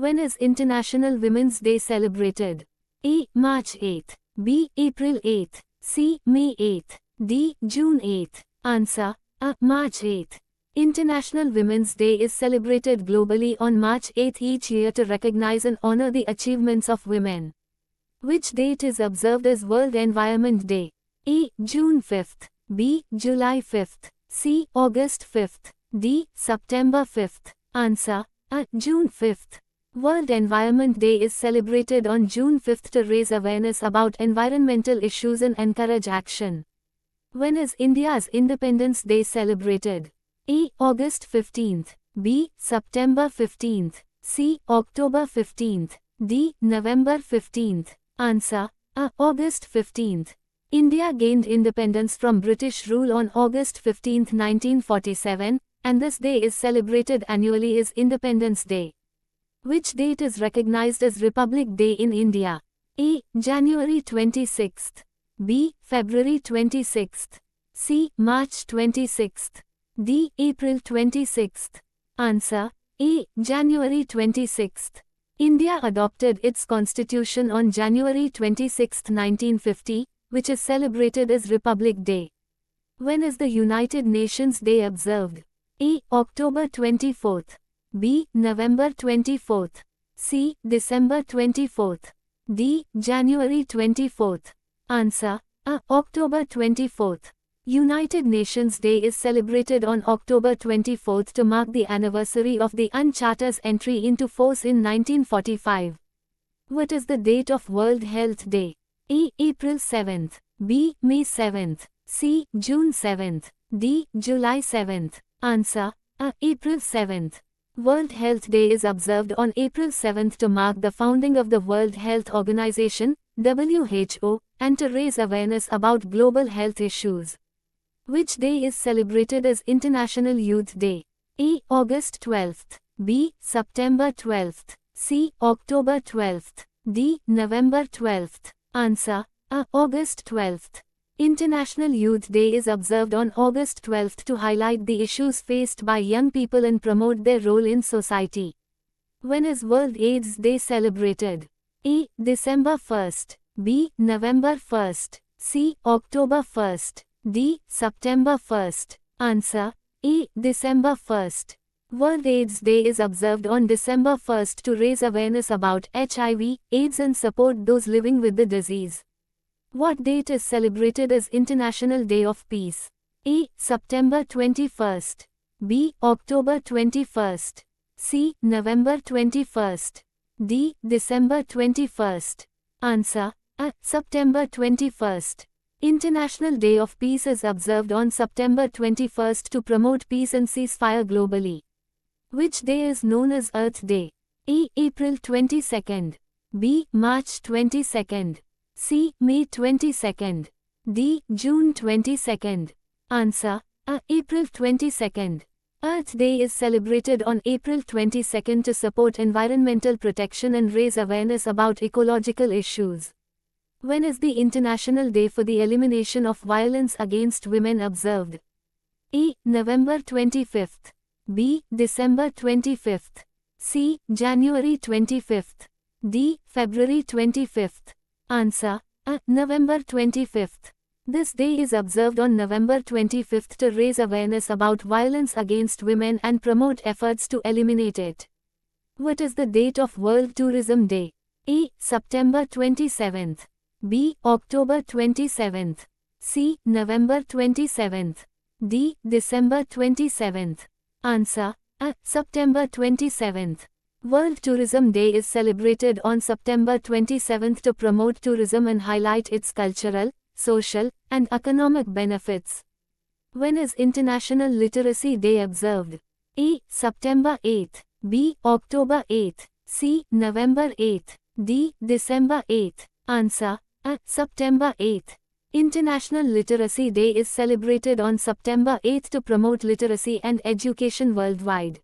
When is International Women's Day celebrated? A. March 8th. B. April 8th. C. May 8th. D. June 8th. Answer. A. March 8th. International Women's Day is celebrated globally on March 8 each year to recognize and honor the achievements of women. Which date is observed as World Environment Day? A. June 5th. B. July 5th. C. August 5th. D. September 5th. Answer. A. June 5th. World Environment Day is celebrated on June 5th to raise awareness about environmental issues and encourage action. When is India's Independence Day celebrated? A. August 15th. B. September 15th. C. October 15th. D. November 15th. Answer. A. August 15th. India gained independence from British rule on August 15, 1947, and this day is celebrated annually as Independence Day. Which date is recognized as Republic Day in India? A. January 26th. B. February 26th. C. March 26th. D. April 26th. Answer. A. January 26th. India adopted its constitution on January 26, 1950, which is celebrated as Republic Day. When is the United Nations Day observed? A. October 24th. B. November 24th. C. December 24th. D. January 24th. Answer. A. October 24th. United Nations Day is celebrated on October 24th to mark the anniversary of the UN Charter's entry into force in 1945. What is the date of World Health Day? A. April 7th. B. May 7th. C. June 7th. D. July 7th. Answer. A. April 7th. World Health Day is observed on April 7th to mark the founding of the World Health Organization, WHO, and to raise awareness about global health issues. Which day is celebrated as International Youth Day? A. August 12th. B. September 12th. C. October 12th. D. November 12th. Answer. A. August 12th. International Youth Day is observed on August 12th to highlight the issues faced by young people and promote their role in society. When is World AIDS Day celebrated? A. December 1st. B. November 1st. C. October 1st. D. September 1st. Answer. A. December 1st. World AIDS Day is observed on December 1st to raise awareness about HIV, AIDS and support those living with the disease. What date is celebrated as International Day of Peace? A. September 21st. B. October 21st. C. November 21st. D. December 21st. Answer. A. September 21st. International Day of Peace is observed on September 21st to promote peace and ceasefire globally. Which day is known as Earth Day? A. April 22nd. B. March 22nd. C. May 22nd. D. June 22nd. Answer. A. April 22nd. Earth Day is celebrated on April 22nd to support environmental protection and raise awareness about ecological issues. When is the International Day for the Elimination of Violence Against Women observed? A. November 25th. B. December 25th. C. January 25th. D. February 25th. Answer. A. November 25th. This day is observed on November 25th to raise awareness about violence against women and promote efforts to eliminate it. What is the date of World Tourism Day? A. September 27th. B. October 27th. C. November 27th. D. December 27th. Answer. A. September 27th. World Tourism Day is celebrated on September 27th to promote tourism and highlight its cultural, social, and economic benefits. When is International Literacy Day observed? A. September 8th. B. October 8th. C. November 8th. D. December 8th. Answer. A. September 8th. International Literacy Day is celebrated on September 8th to promote literacy and education worldwide.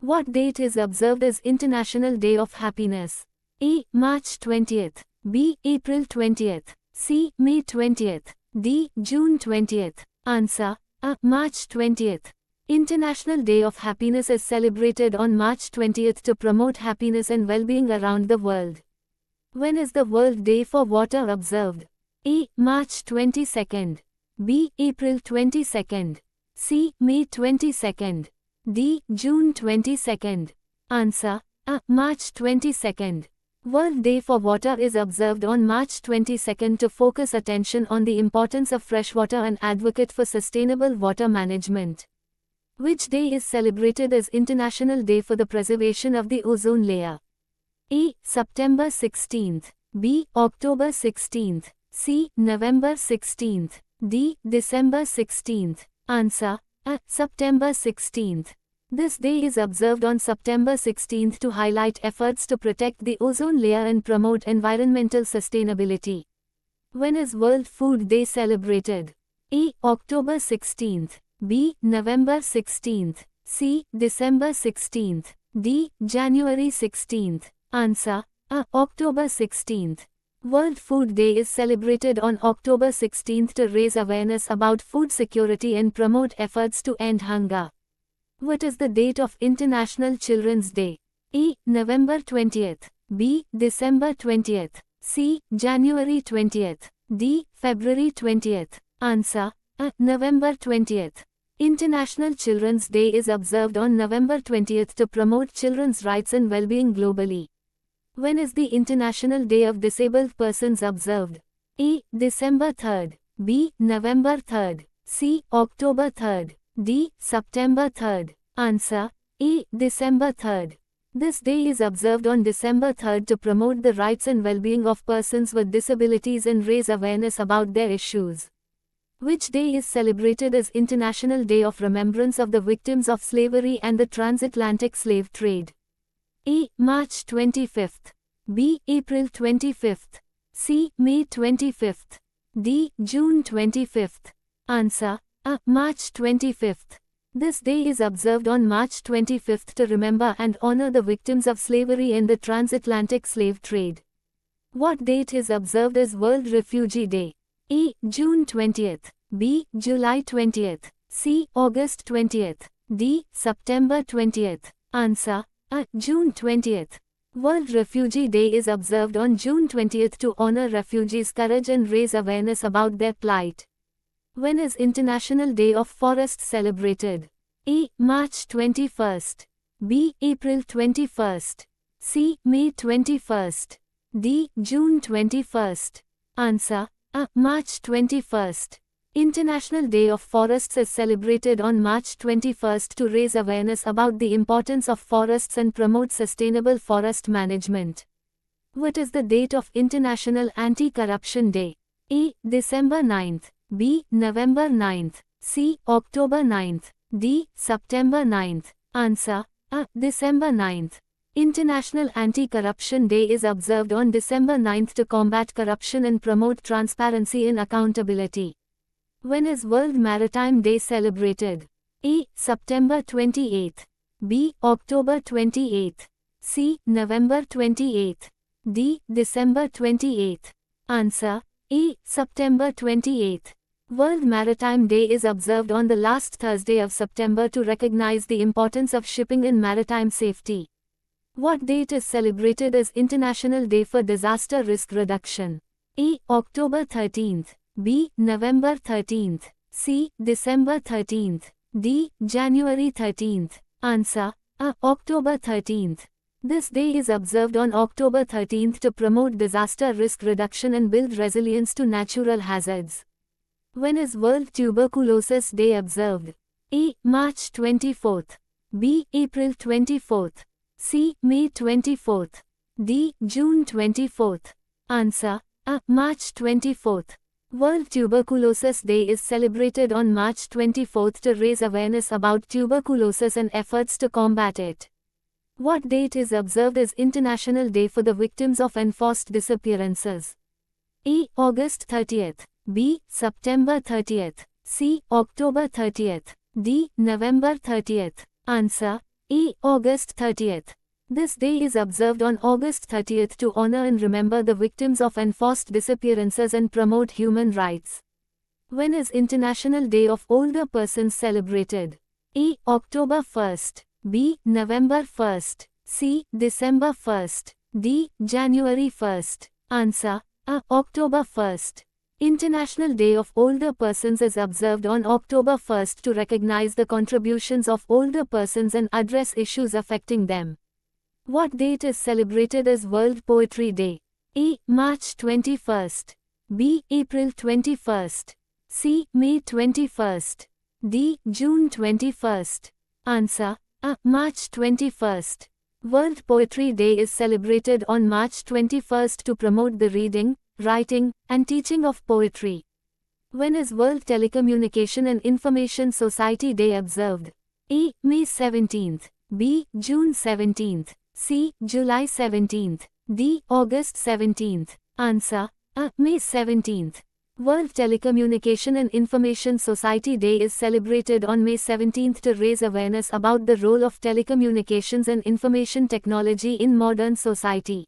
What date is observed as International Day of Happiness? A. March 20th. B. April 20th. C. May 20th. D. June 20th. Answer. A. March 20th. International Day of Happiness is celebrated on March 20th to promote happiness and well-being around the world. When is the World Day for Water observed? A. March 22nd. B. April 22nd. C. May 22nd. D. June 22nd. Answer. A. March 22nd. World Day for Water is observed on March 22nd to focus attention on the importance of fresh water and advocate for sustainable water management. Which day is celebrated as International Day for the Preservation of the Ozone Layer? A. September 16th. B. October 16th. C. November 16th. D. December 16th. Answer. A. September 16th. This day is observed on September 16th to highlight efforts to protect the ozone layer and promote environmental sustainability. When is World Food Day celebrated? A. October 16th. B. November 16th. C. December 16th. D. January 16th. Answer. A. October 16th. World Food Day is celebrated on October 16th to raise awareness about food security and promote efforts to end hunger. What is the date of International Children's Day? A. November 20th. B. December 20th. C. January 20th. D. February 20th. Answer. A. November 20th. International Children's Day is observed on November 20th to promote children's rights and well-being globally. When is the International Day of Disabled Persons observed? A. December 3rd. B. November 3rd. C. October 3rd. D. September 3rd. Answer. A. December 3rd. This day is observed on December 3rd to promote the rights and well-being of persons with disabilities and raise awareness about their issues. Which day is celebrated as International Day of Remembrance of the Victims of Slavery and the Transatlantic Slave Trade? A. March 25th. B. April 25th. C. May 25th. D. June 25th. Answer. A. March 25th. This day is observed on March 25th to remember and honor the victims of slavery and the transatlantic slave trade. What date is observed as World Refugee Day? A. June 20th. B. July 20th. C. August 20th. D. September 20th. Answer. A. June 20th. World Refugee Day is observed on June 20th to honor refugees' courage and raise awareness about their plight. When is International Day of Forest celebrated? A. March 21st. B. April 21st. C. May 21st. D. June 21st. Answer. A. March 21st. International Day of Forests is celebrated on March 21st to raise awareness about the importance of forests and promote sustainable forest management. What is the date of International Anti-Corruption Day? A. December 9th. B. November 9th. C. October 9th. D. September 9th. Answer. A. December 9th. International Anti-Corruption Day is observed on December 9th to combat corruption and promote transparency and accountability. When is World Maritime Day celebrated? A. September 28th. B. October 28th. C. November 28th. D. December 28th. Answer. A. September 28th. World Maritime Day is observed on the last Thursday of September to recognize the importance of shipping and maritime safety. What date is celebrated as International Day for Disaster Risk Reduction? A. October 13th. B. November 13th. C. December 13th. D. January 13th. Answer. A. October 13th. This day is observed on October 13th to promote disaster risk reduction and build resilience to natural hazards. When is World Tuberculosis Day observed? A. March 24th. B. April 24th. C. May 24th. D. June 24th. Answer. A. March 24th. World Tuberculosis Day is celebrated on March 24th to raise awareness about tuberculosis and efforts to combat it. What date is observed as International Day for the Victims of Enforced Disappearances? A. August 30th. B. September 30th. C. October 30th. D. November 30th. Answer. A. August 30th. This day is observed on August 30th to honor and remember the victims of enforced disappearances and promote human rights. When is International Day of Older Persons celebrated? A. October 1st. B. November 1st. C. December 1st. D. January 1st. Answer. A. October 1st. International Day of Older Persons is observed on October 1st to recognize the contributions of older persons and address issues affecting them. What date is celebrated as World Poetry Day? A. March 21st. B. April 21st. C. May 21st. D. June 21st. Answer. A. March 21st. World Poetry Day is celebrated on March 21st to promote the reading, writing, and teaching of poetry. When is World Telecommunication and Information Society Day observed? A. May 17th. B. June 17th. C. July 17th. D. August 17th. Answer. A. May 17th. World Telecommunication and Information Society Day is celebrated on May 17th to raise awareness about the role of telecommunications and information technology in modern society.